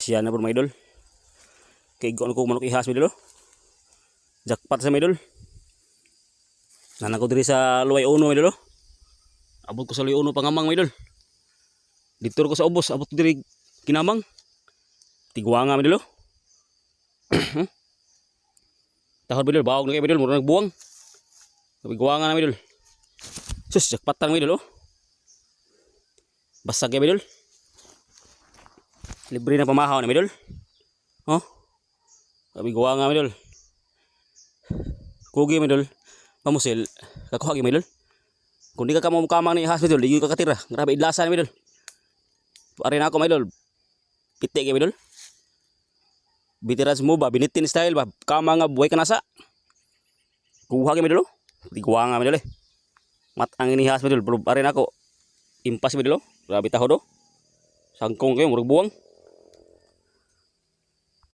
Siya na po mga idol. Kay ko manok ihas mga idol. Jackpot sa mga idol. Nanan ko diri sa Luway Uno mga idol. Abot ko sa Luway Uno pangamang mga idol. Dito ko sa ubos, abot diri Kinamang. Tiguanga mga idol. Tahod mga idol, bawag na kayo mga idol, mura nagbuwang. Tiguanga na mga idol. Sus, jackpotan mga idol. Basag kayo mga idol. Libre na pamahaw na mga idol. Oh. Tiguanga mga idol. Kugi mga idol. Pamusil, kakuha kayo mga idol. Kung di ka kamang ni ihas mga idol, di ka katira. Grabe idlasan mga idol. Pare na ako mga idol. Piti kayo mga idol. Bitiras mo ba, binitin style ba, kama nga buhay ka nasa. Kuha kayo mga idol. Tiguanga mga idol. Matang inihas mga idol. Pero pare na ako. Impas mga idol. Grabe tahod. Sangkong kayo, murag buwang.